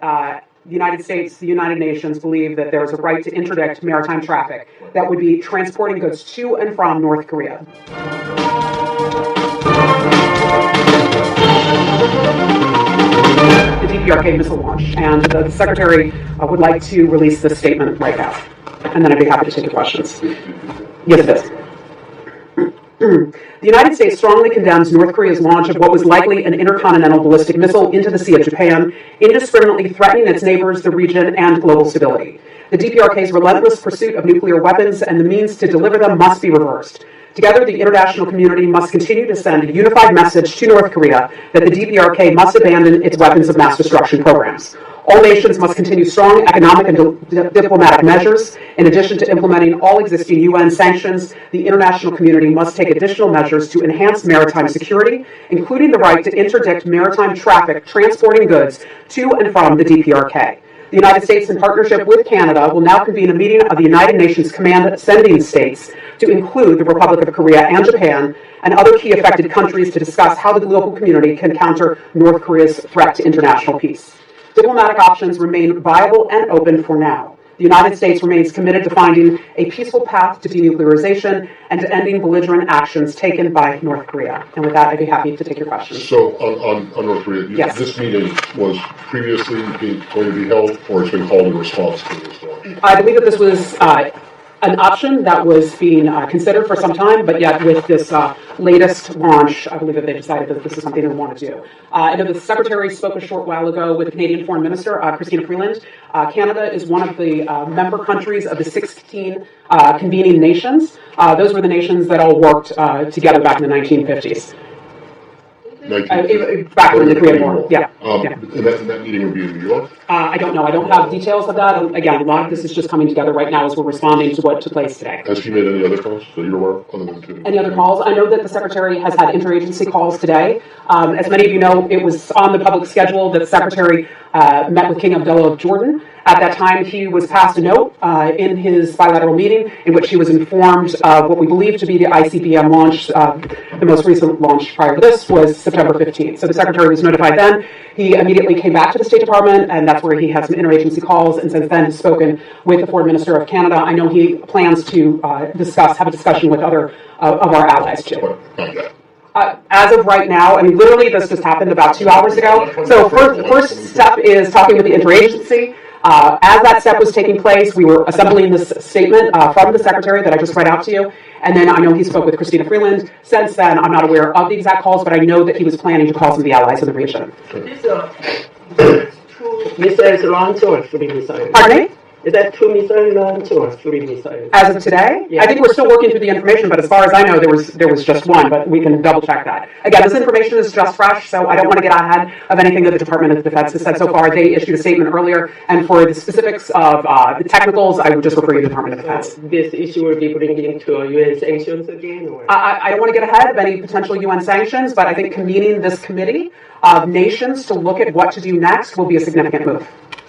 the United States, the United Nations believe that there is a right to interdict maritime traffic that would be transporting goods to and from North Korea. The DPRK missile launch, and the Secretary would like to release this statement right now, and then I'd be happy to take your questions. Yes, it is. The United States strongly condemns North Korea's launch of what was likely an intercontinental ballistic missile into the Sea of Japan, indiscriminately threatening its neighbors, the region, and global stability. The DPRK's relentless pursuit of nuclear weapons and the means to deliver them must be reversed. Together, the international community must continue to send a unified message to North Korea that the DPRK must abandon its weapons of mass destruction programs. All nations must continue strong economic and diplomatic measures. In addition to implementing all existing UN sanctions, the international community must take additional measures to enhance maritime security, including the right to interdict maritime traffic transporting goods to and from the DPRK. The United States, in partnership with Canada, will now convene a meeting of the United Nations Command Sending States to include the Republic of Korea and Japan and other key affected countries to discuss how the global community can counter North Korea's threat to international peace. Diplomatic options remain viable and open for now. The United States remains committed to finding a peaceful path to denuclearization and to ending belligerent actions taken by North Korea. And with that, I'd be happy to take your questions. So on North Korea, yes. This meeting was previously going to be held, or it's been called in response to this launch? I believe that this was an option that was being considered for some time, but yet with this latest launch, I believe that they decided that this is something they want to do. I know the Secretary spoke a short while ago with the Canadian Foreign Minister, Christina Freeland. Canada is one of the member countries of the 16 convening nations. Those were the nations that all worked together back in the 1950s. Back when the Korean War, yeah. And that meeting would be in New York? I don't know. I don't have details of that. Again, a lot of this is just coming together right now as we're responding to what took place today. Has she made any other calls that you're aware of? Any other calls? I know that the Secretary has had interagency calls today. As many of you know, it was on the public schedule that the Secretary met with King Abdullah of Jordan. At that time, he was passed a note in his bilateral meeting in which he was informed of what we believe to be the ICBM launch. The most recent launch prior to this was September 15th. So the Secretary was notified then. He immediately came back to the State Department, and that's where he had some interagency calls, and since then has spoken with the Foreign Minister of Canada. I know he plans to have a discussion with other of our allies too. As of right now, I mean, literally this just happened about 2 hours ago. So first step is talking with the interagency. As that step was taking place, we were assembling this statement from the Secretary that I just read out to you. And then I know he spoke with Christina Freeland. Since then, I'm not aware of the exact calls, but I know that he was planning to call some of the allies in the region. Two missiles launched or three missiles? Pardon me? Is that two missiles launched or three missiles? As of today? Yeah. I think we're still working through the information, but as far as I know, there was just one, but we can double check that. Again, this information is just fresh, so I don't want to get ahead of anything that the Department of Defense has said so far. They issued a statement earlier, and for the specifics of the technicals, I would just refer you to the Department of Defense. This issue will be bringing to UN sanctions again? Or? I don't want to get ahead of any potential UN sanctions, but I think convening this committee of nations to look at what to do next will be a significant move.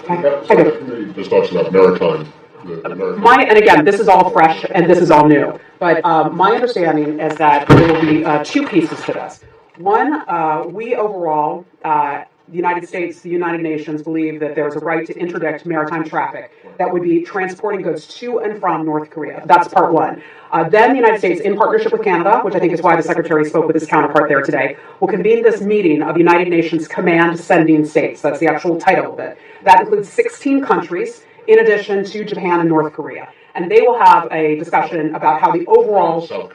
Okay. Just talks about maritime. And again, this is all fresh and this is all new. But my understanding is that there will be two pieces to this. One, we overall, the United States, the United Nations believe that there's a right to interdict maritime traffic that would be transporting goods to and from North Korea. That's part one. Then the United States, in partnership with Canada, which I think is why the Secretary spoke with his counterpart there today, will convene this meeting of the United Nations Command Sending States. That's the actual title of it. That includes 16 countries, in addition to Japan and North Korea. And they will have a discussion about how the overall, South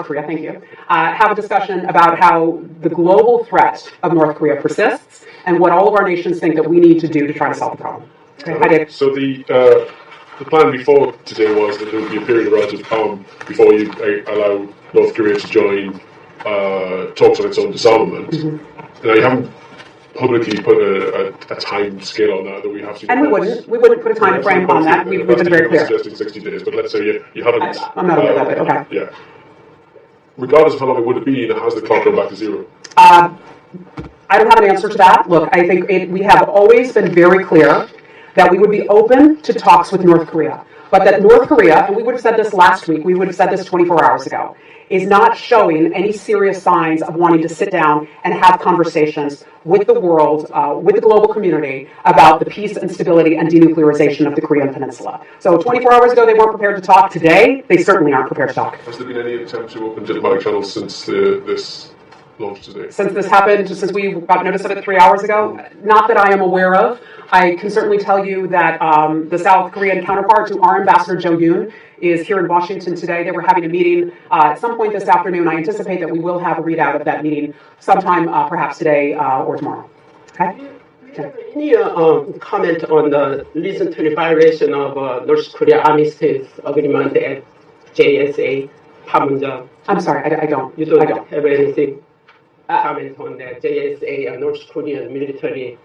Korea, thank you, have a discussion about how the global threat of North Korea persists and what all of our nations think that we need to do to try to solve the problem. Okay. So the plan before today was that there would be a period of relative calm before you allow North Korea to join talks on its own disarmament. Mm-hmm. Now you haven't publicly put a time scale on that we have to. And we wouldn't put a time frame on that. We've been very clear. Suggesting 60 days, but let's say you haven't. I'm not aware of that, but okay. Yeah. Regardless of how long it would have been, has the clock gone back to zero? I don't have an answer to that. Look, I think we have always been very clear that we would be open to talks with North Korea, but that North Korea, and we would have said this last week, we would have said this 24 hours ago, is not showing any serious signs of wanting to sit down and have conversations with the world, with the global community, about the peace and stability and denuclearization of the Korean Peninsula. So 24 hours ago, they weren't prepared to talk. Today, they certainly aren't prepared to talk. Has there been any attempt to open diplomatic channels since this launch today? Since this happened, since we got notice of it 3 hours ago, not that I am aware of. I can certainly tell you that the South Korean counterpart to our ambassador, Jo Yoon, is here in Washington today. They were having a meeting at some point this afternoon. I anticipate that we will have a readout of that meeting sometime perhaps today or tomorrow. Okay? Any comment on the recent violation of North Korea Armistice Agreement at JSA Panmunjom? I'm sorry, I don't. You don't I don't. have anything comment on that? JSA, North Korean military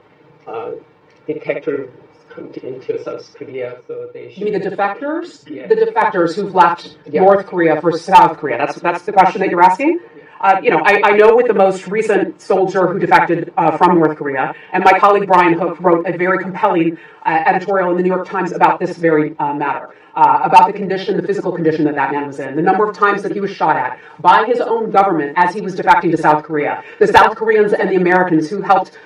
detectors come into South Korea, so they should... You mean the defectors? Yeah. The defectors who've left North Korea for South Korea. That's the question that you're asking? I know with the most recent soldier who defected from North Korea, and my colleague Brian Hook wrote a very compelling editorial in the New York Times about this very matter, about the condition, the physical condition that man was in, the number of times that he was shot at by his own government as he was defecting to South Korea, the South Koreans and the Americans who helped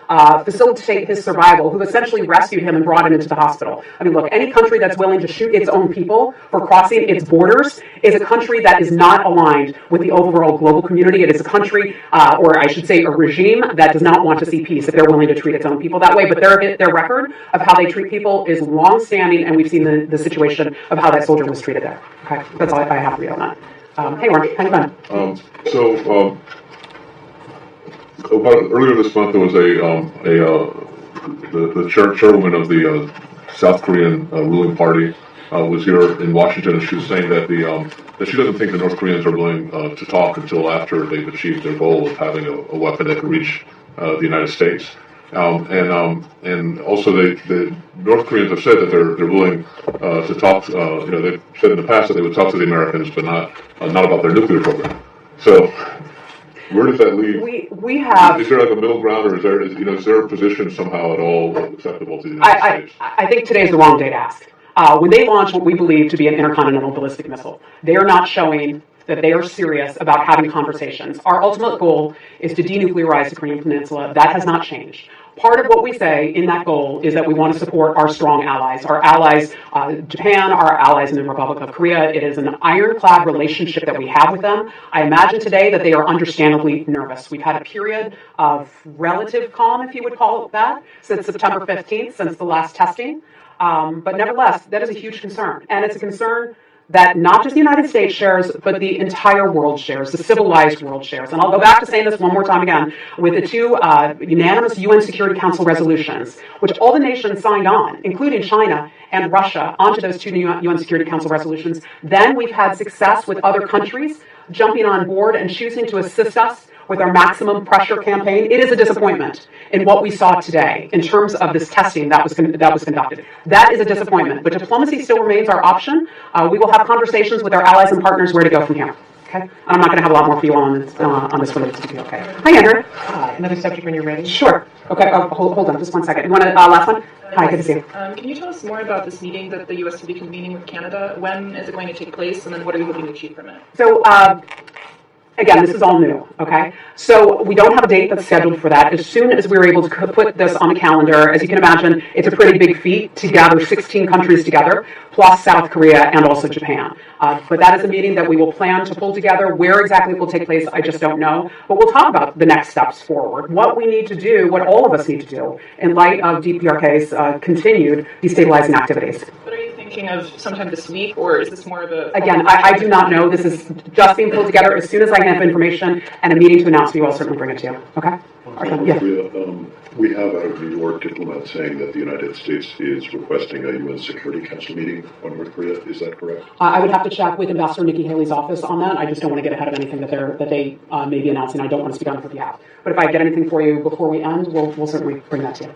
facilitate his survival, who essentially rescued him and brought him into the hospital. I mean, look, any country that's willing to shoot its own people for crossing its borders is a country that is not aligned with the overall global community. It is a country, or I should say a regime, that does not want to see peace if they're willing to treat its own people that way. But their record of how they treat people is long-standing, and we've seen the situation of how that soldier was treated there. Okay, that's all I have for you on that. Hey, Warren, how you doing? About earlier this month, there was the chairwoman of the South Korean ruling party was here in Washington, and she was saying that that she doesn't think the North Koreans are willing to talk until after they've achieved their goal of having a weapon that can reach the United States. And also the North Koreans have said that they're willing to talk. They've said in the past that they would talk to the Americans, but not about their nuclear program. So where does that leave? We have. Is there like a middle ground, or is there a position somehow at all acceptable to the United States? I think today is the wrong day to ask. When they launch what we believe to be an intercontinental ballistic missile, they are not showing that they are serious about having conversations. Our ultimate goal is to denuclearize the Korean Peninsula. That has not changed. Part of what we say in that goal is that we want to support our strong allies, Japan, our allies in the Republic of Korea. It is an ironclad relationship that we have with them. I imagine today that they are understandably nervous. We've had a period of relative calm, if you would call it that, since September 15th, since the last testing. But nevertheless, that is a huge concern. And it's a concern that not just the United States shares, but the entire world shares, the civilized world shares. And I'll go back to saying this one more time again, with the two unanimous UN Security Council resolutions, which all the nations signed on, including China and Russia, onto those two UN Security Council resolutions. Then we've had success with other countries jumping on board and choosing to assist us with our maximum pressure campaign. It is a disappointment in what we saw today in terms of this testing that was conducted. That is a disappointment, but diplomacy still remains our option. We will have conversations with our allies and partners where to go from here. Okay, I'm not going to have a lot more for you on this related to you. Okay. Hi, Andrew. Another subject when you're ready. Sure. Okay. Hold on, just 1 second. You want to last one? Hi, good to see you. Can you tell us more about this meeting that the U.S. will be convening with Canada? When is it going to take place, and then what are you hoping to achieve from it? So. Again, this is all new, okay? So we don't have a date that's scheduled for that. As soon as we're able to put this on the calendar, as you can imagine, it's a pretty big feat to gather 16 countries together, plus South Korea and also Japan. But that is a meeting that we will plan to pull together. Where exactly it will take place, I just don't know. But we'll talk about the next steps forward, what we need to do, what all of us need to do in light of DPRK's continued destabilizing activities. But are you thinking of sometime this week, or is this more of a... Again, I do not know. This is just being pulled together. As soon as I have information and a meeting to announce, we will certainly bring it to you. Okay? We have out of New York diplomats saying that the United States is requesting a UN Security Council meeting on North Korea. Is that correct? I would have to check with Ambassador Nikki Haley's office on that. I just don't want to get ahead of anything that they may be announcing. I don't want to speak on her behalf. But if I get anything for you before we end, we'll certainly bring that to you.